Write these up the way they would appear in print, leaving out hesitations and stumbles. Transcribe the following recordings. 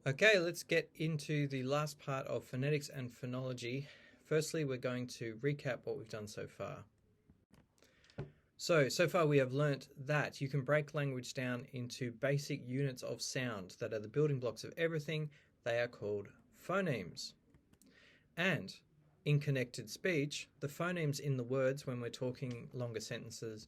Okay, let's get into the last part of phonetics and phonology. Firstly, we're going to recap what we've done so far. So far we have learnt that you can break language down into basic units of sound that are the building blocks of everything. They are called phonemes. And in connected speech, the phonemes in the words, when we're talking longer sentences,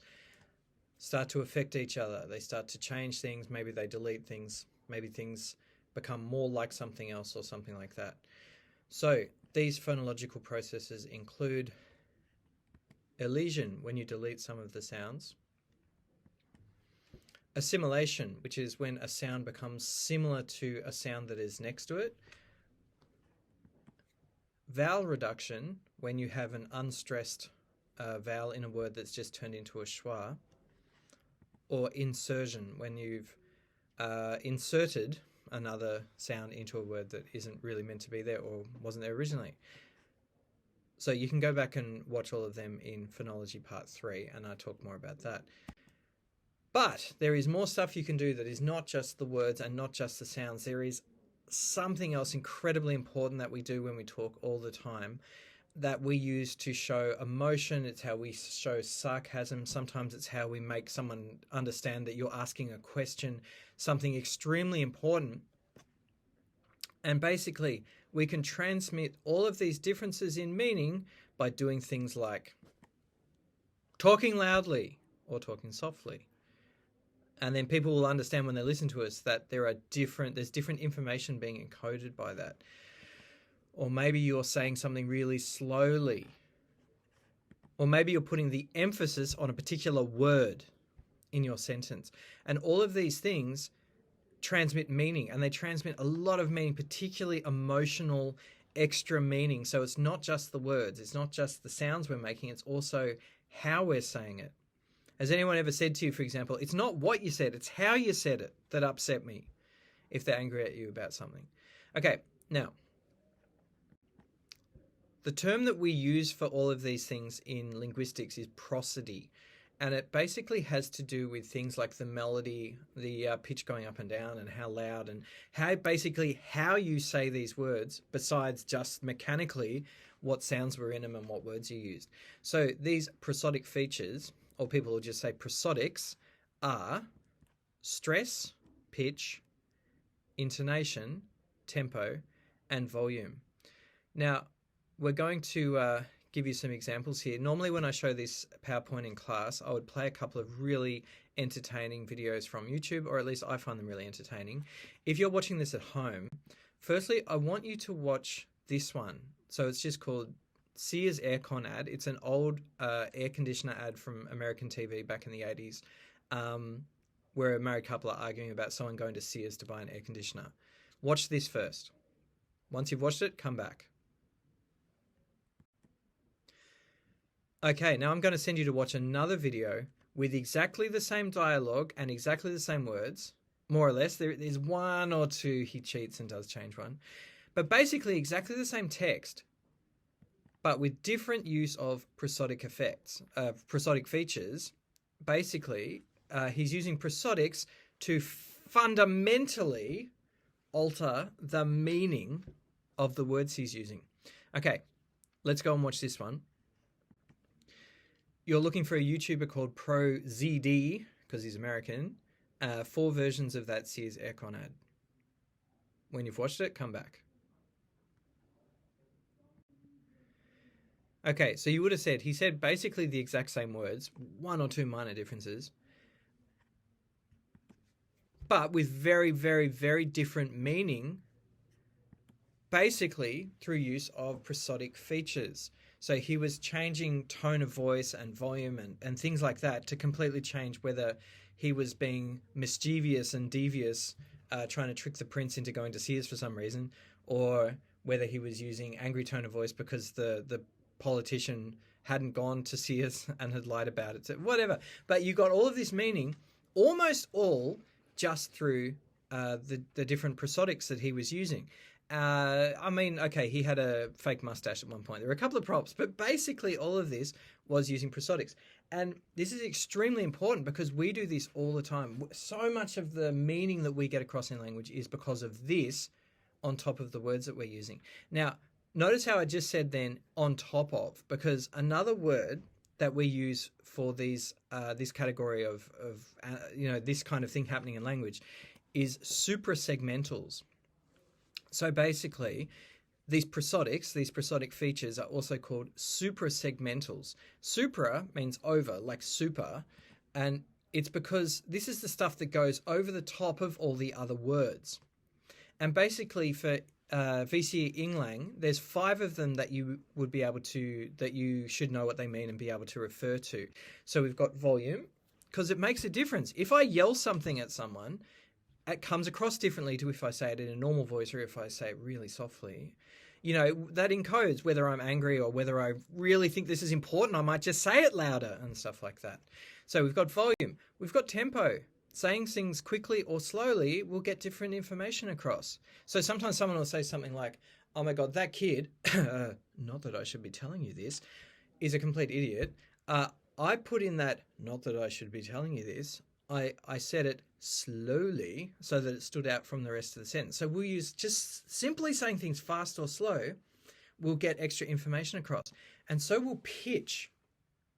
start to affect each other. They start to change things. Maybe they delete things. Maybe things become more like something else or something like that. So these phonological processes include elision, when you delete some of the sounds; assimilation, which is when a sound becomes similar to a sound that is next to it; vowel reduction, when you have an unstressed vowel in a word that's just turned into a schwa; or insertion, when you've inserted another sound into a word that isn't really meant to be there or wasn't there originally. So you can go back and watch all of them in Phonology Part 3, and I talk more about that. But there is more stuff you can do that is not just the words and not just the sounds. There is something else incredibly important that we do when we talk all the time, that we use to show emotion. It's how we show sarcasm. Sometimes it's how we make someone understand that you're asking a question, something extremely important. And basically, we can transmit all of these differences in meaning by doing things like talking loudly or talking softly. And then people will understand when they listen to us that there's different information being encoded by that. Or maybe you're saying something really slowly. Or maybe you're putting the emphasis on a particular word in your sentence. And all of these things transmit meaning, and they transmit a lot of meaning, particularly emotional extra meaning. So it's not just the words, it's not just the sounds we're making, it's also how we're saying it. Has anyone ever said to you, for example, it's not what you said, it's how you said it that upset me, if they're angry at you about something? Okay, now, the term that we use for all of these things in linguistics is prosody. And it basically has to do with things like the melody, the pitch going up and down, and how loud, and how you say these words, besides just mechanically what sounds were in them and what words you used. So these prosodic features, or people will just say prosodics, are stress, pitch, intonation, tempo, and volume. Now, we're going to give you some examples here. Normally when I show this PowerPoint in class, I would play a couple of really entertaining videos from YouTube, or at least I find them really entertaining. If you're watching this at home, firstly, I want you to watch this one. So it's just called Sears Aircon ad. It's an old air conditioner ad from American TV back in the 80s, where a married couple are arguing about someone going to Sears to buy an air conditioner. Watch this first. Once you've watched it, come back. Okay, now I'm going to send you to watch another video with exactly the same dialogue and exactly the same words, more or less. There's one or two he cheats and does change one. But basically exactly the same text, but with different use of prosodic effects, prosodic features. Basically, he's using prosodics to fundamentally alter the meaning of the words he's using. Okay, let's go and watch this one. You're looking for a YouTuber called ProZD, because he's American, 4 versions of that Sears Aircon ad. When you've watched it, come back. Okay, so you would have said, he said basically the exact same words, 1 or 2 minor differences, but with very, very, very different meaning, basically through use of prosodic features. So he was changing tone of voice and volume and things like that to completely change whether he was being mischievous and devious, trying to trick the prince into going to Sears for some reason, or whether he was using angry tone of voice because the politician hadn't gone to Sears and had lied about it. So whatever. But you got all of this meaning, almost all just through the different prosodics that he was using. I mean, okay, he had a fake mustache at one point. There were a couple of props, but basically all of this was using prosodics. And this is extremely important because we do this all the time. So much of the meaning that we get across in language is because of this on top of the words that we're using. Now, notice how I just said then on top of, because another word that we use for these this category of this kind of thing happening in language is suprasegmentals. So basically, these prosodic features are also called suprasegmentals. Supra means over, like super, and it's because this is the stuff that goes over the top of all the other words. And basically for VCE Inglang, there's 5 of them that you would be able to, that you should know what they mean and be able to refer to. So we've got volume, because it makes a difference. If I yell something at someone, it comes across differently to if I say it in a normal voice or if I say it really softly. You know, that encodes whether I'm angry or whether I really think this is important. I might just say it louder and stuff like that. So we've got volume. We've got tempo. Saying things quickly or slowly will get different information across. So sometimes someone will say something like, oh my God, that kid, not that I should be telling you this, is a complete idiot. I put in that, not that I should be telling you this, I said it slowly so that it stood out from the rest of the sentence. So we'll use just simply saying things fast or slow, we'll get extra information across. And so will pitch.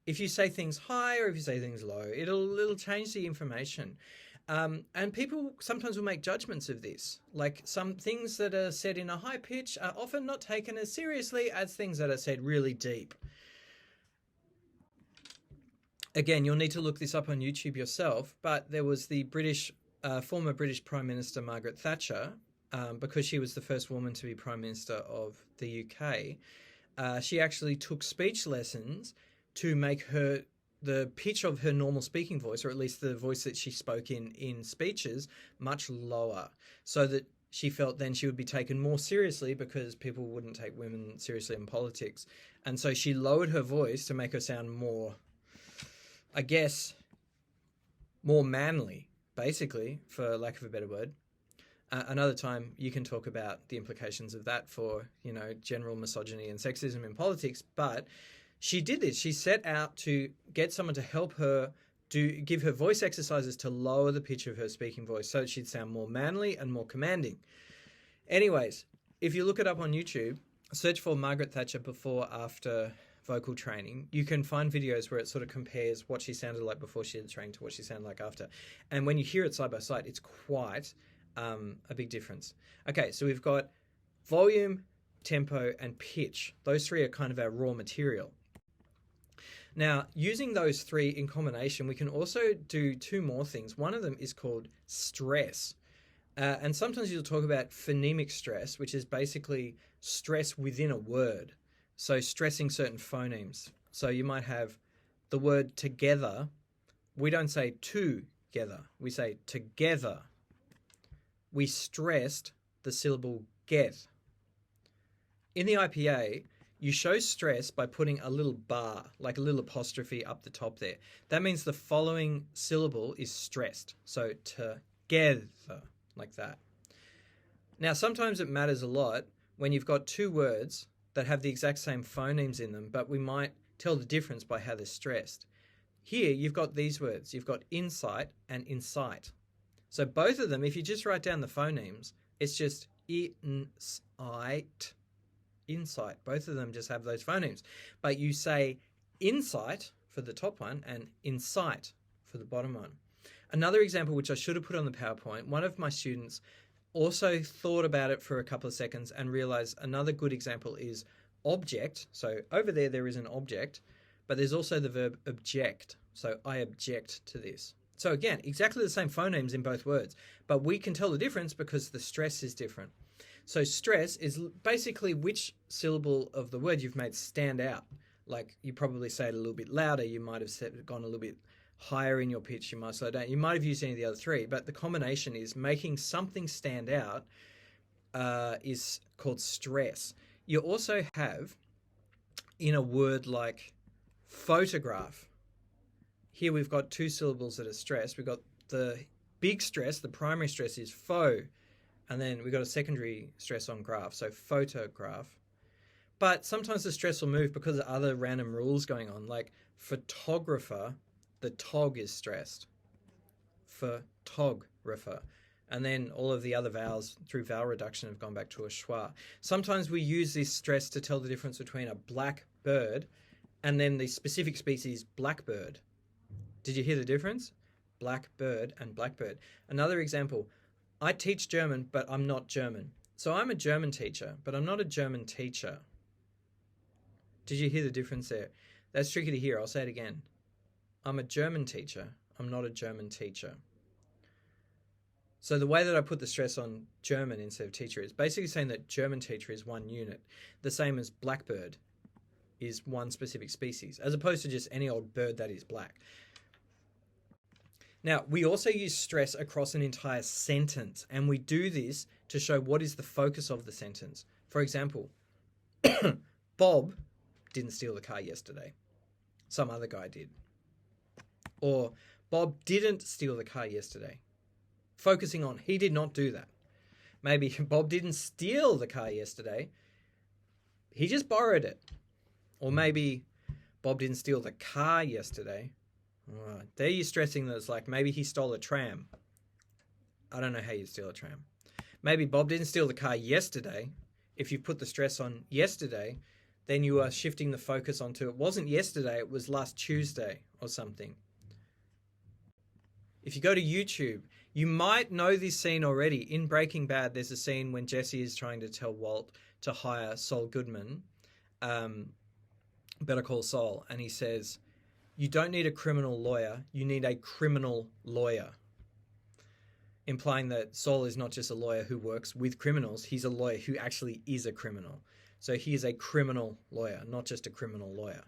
If you say things high or if you say things low, it'll change the information. And people sometimes will make judgments of this. Like some things that are said in a high pitch are often not taken as seriously as things that are said really deep. Again, you'll need to look this up on YouTube yourself, but there was the former British Prime Minister Margaret Thatcher, because she was the first woman to be Prime Minister of the UK. She actually took speech lessons to make the pitch of her normal speaking voice, or at least the voice that she spoke in speeches, much lower, so that she felt then she would be taken more seriously because people wouldn't take women seriously in politics. And so she lowered her voice to make her sound more, I guess, more manly, basically, for lack of a better word. Another time you can talk about the implications of that for, general misogyny and sexism in politics, but she did this. She set out to get someone to help her give her voice exercises to lower the pitch of her speaking voice so that she'd sound more manly and more commanding. Anyways, if you look it up on YouTube, search for Margaret Thatcher before, after vocal training, you can find videos where it sort of compares what she sounded like before she had trained to what she sounded like after. And when you hear it side by side, it's quite a big difference. Okay, so we've got volume, tempo, and pitch. Those 3 are kind of our raw material. Now, using those 3 in combination, we can also do 2 more things. One of them is called stress. And sometimes you'll talk about phonemic stress, which is basically stress within a word. So stressing certain phonemes. So you might have the word together. We don't say together. We say together. We stressed the syllable get. In the IPA, you show stress by putting a little bar, like a little apostrophe up the top there. That means the following syllable is stressed. So together, like that. Now, sometimes it matters a lot when you've got 2 words that have the exact same phonemes in them, but we might tell the difference by how they're stressed. Here, you've got these words. You've got insight and insight. So both of them, if you just write down the phonemes, it's just insight. Insight. Both of them just have those phonemes. But you say insight for the top one and insight for the bottom one. Another example, which I should have put on the PowerPoint, one of my students also thought about it for a couple of seconds and realized another good example is object. So over there is an object, but there's also the verb object. So I object to this. So again, exactly the same phonemes in both words, but we can tell the difference because the stress is different. So stress is basically which syllable of the word you've made stand out. Like you probably say it a little bit louder. You might have gone a little bit higher in your pitch. You might slow down. You might have used any of the other 3, but the combination is making something stand out is called stress. You also have in a word like photograph. Here we've got 2 syllables that are stressed. We've got the big stress, the primary stress is pho, and then we've got a secondary stress on graph, so photograph. But sometimes the stress will move because of other random rules going on, like photographer, the tog is stressed. Photographer. And then all of the other vowels through vowel reduction have gone back to a schwa. Sometimes we use this stress to tell the difference between a black bird and then the specific species blackbird. Did you hear the difference? Blackbird and blackbird. Another example, I teach German, but I'm not German. So I'm a German teacher, but I'm not a German teacher. Did you hear the difference there? That's tricky to hear. I'll say it again. I'm a German teacher. I'm not a German teacher. So the way that I put the stress on German instead of teacher is basically saying that German teacher is one unit, the same as blackbird is one specific species, as opposed to just any old bird that is black. Now, we also use stress across an entire sentence, and we do this to show what is the focus of the sentence. For example, Bob didn't steal the car yesterday. Some other guy did. Or Bob didn't steal the car yesterday. Focusing on he did not do that. Maybe Bob didn't steal the car yesterday. He just borrowed it. Or maybe Bob didn't steal the car yesterday. There you're stressing that it's like maybe he stole a tram. I don't know how you steal a tram. Maybe Bob didn't steal the car yesterday. If you put the stress on yesterday, then you are shifting the focus onto it wasn't yesterday, it was last Tuesday or something. If you go to YouTube, you might know this scene already. In Breaking Bad, there's a scene when Jesse is trying to tell Walt to hire Saul Goodman, Better Call Saul, and he says, you don't need a criminal lawyer, you need a criminal lawyer. Implying that Saul is not just a lawyer who works with criminals, he's a lawyer who actually is a criminal. So he is a criminal lawyer, not just a criminal lawyer.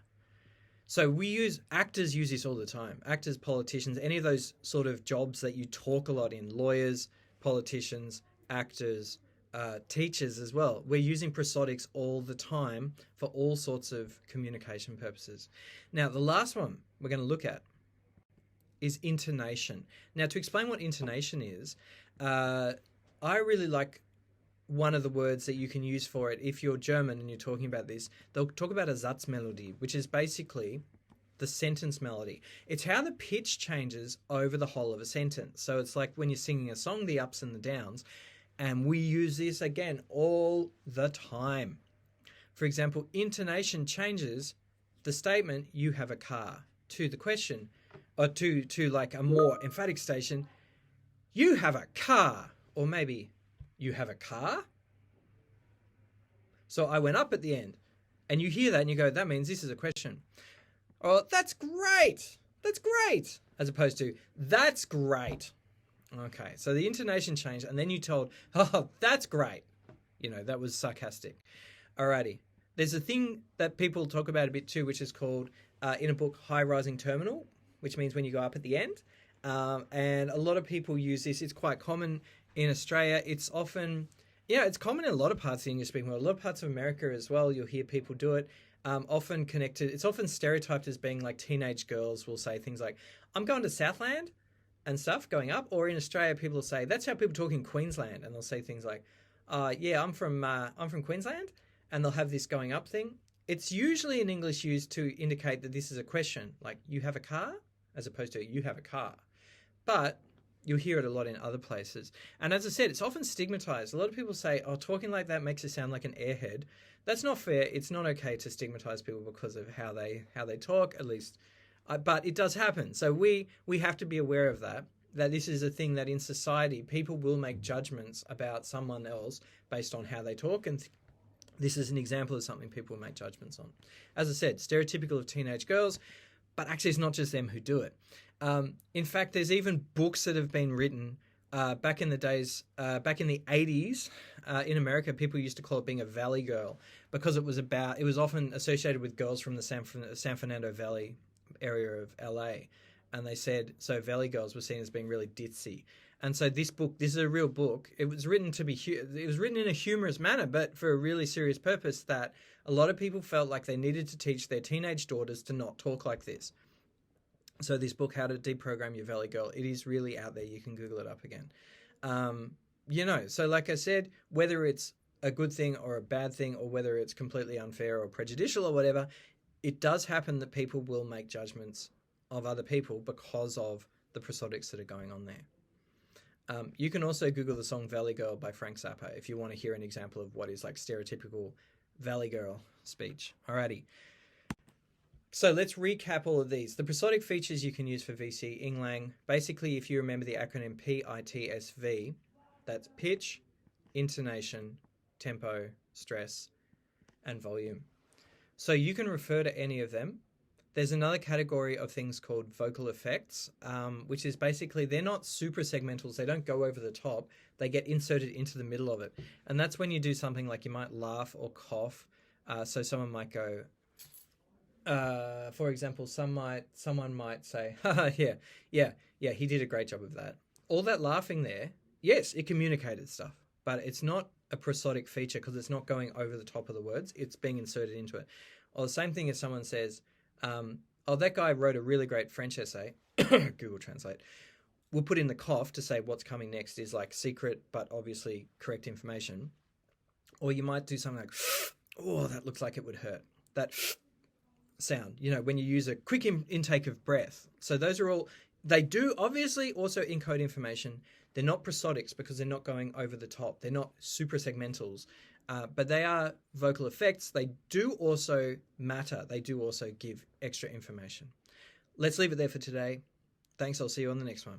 So actors use this all the time. Actors, politicians, any of those sort of jobs that you talk a lot in, lawyers, politicians, actors, teachers as well. We're using prosodics all the time for all sorts of communication purposes. Now, the last one we're going to look at is intonation. Now, to explain what intonation is, I really like one of the words that you can use for it. If you're German and you're talking about this, they'll talk about a Satzmelodie, which is basically the sentence melody. It's how the pitch changes over the whole of a sentence. So it's like when you're singing a song, the ups and the downs. And we use this, again, all the time. For example, intonation changes the statement, you have a car, to the question, or to like a more emphatic station, you have a car. Or maybe, you have a car? So I went up at the end. And you hear that and you go, that means this is a question. Or, that's great. That's great. As opposed to, that's great. Okay, so the intonation changed, and then you told, oh, that's great. You know, that was sarcastic. Alrighty. There's a thing that people talk about a bit too, which is called, in a book, high rising terminal, which means when you go up at the end. And a lot of people use this. It's quite common in Australia. It's often, it's common in a lot of parts of the English-speaking world. A lot of parts of America as well, you'll hear people do it. Often connected, it's often stereotyped as being like teenage girls will say things like, I'm going to Southland and stuff going up. Or in Australia, people will say, that's how people talk in Queensland. And they'll say things like, yeah, I'm from Queensland. And they'll have this going up thing. It's usually in English used to indicate that this is a question, like you have a car, as opposed to you have a car. But you'll hear it a lot in other places. And as I said, it's often stigmatized. A lot of people say, oh, talking like that makes you sound like an airhead. That's not fair. It's not okay to stigmatize people because of how they talk, at least. But it does happen. So we have to be aware of that this is a thing that in society, people will make judgments about someone else based on how they talk. And this is an example of something people make judgments on. As I said, stereotypical of teenage girls, but actually it's not just them who do it. In fact, there's even books that have been written back in the days, back in the 80s, in America, people used to call it being a valley girl because it was often associated with girls from the San Fernando Valley area of LA. And they said, so valley girls were seen as being really ditzy. And so this is a real book. It was written in a humorous manner, but for a really serious purpose that a lot of people felt like they needed to teach their teenage daughters to not talk like this. So this book, How to Deprogram Your Valley Girl, it is really out there. You can Google it up again. So like I said, whether it's a good thing or a bad thing, or whether it's completely unfair or prejudicial or whatever, it does happen that people will make judgments of other people because of the prosodics that are going on there. You can also Google the song Valley Girl by Frank Zappa if you want to hear an example of what is like stereotypical Valley Girl speech. Alrighty. So let's recap all of these. The prosodic features you can use for VC Inglang. Basically, if you remember the acronym PITSV, that's pitch, intonation, tempo, stress, and volume. So you can refer to any of them. There's another category of things called vocal effects, which is basically they're not super segmentals. They don't go over the top. They get inserted into the middle of it. And that's when you do something like you might laugh or cough. So someone might go, for example, someone might say, haha, yeah, he did a great job of that. All that laughing there, yes, it communicated stuff, but it's not a prosodic feature because it's not going over the top of the words. It's being inserted into it. Or the same thing if someone says, oh, that guy wrote a really great French essay, Google Translate. We'll put in the cough to say what's coming next is like secret, but obviously correct information. Or you might do something like, oh, that looks like it would hurt. That sound, when you use a quick intake of breath. So those are all, they do obviously also encode information. They're not prosodics because they're not going over the top. They're not super segmentals, but they are vocal effects. They do also matter. They do also give extra information. Let's leave it there for today. Thanks. I'll see you on the next one.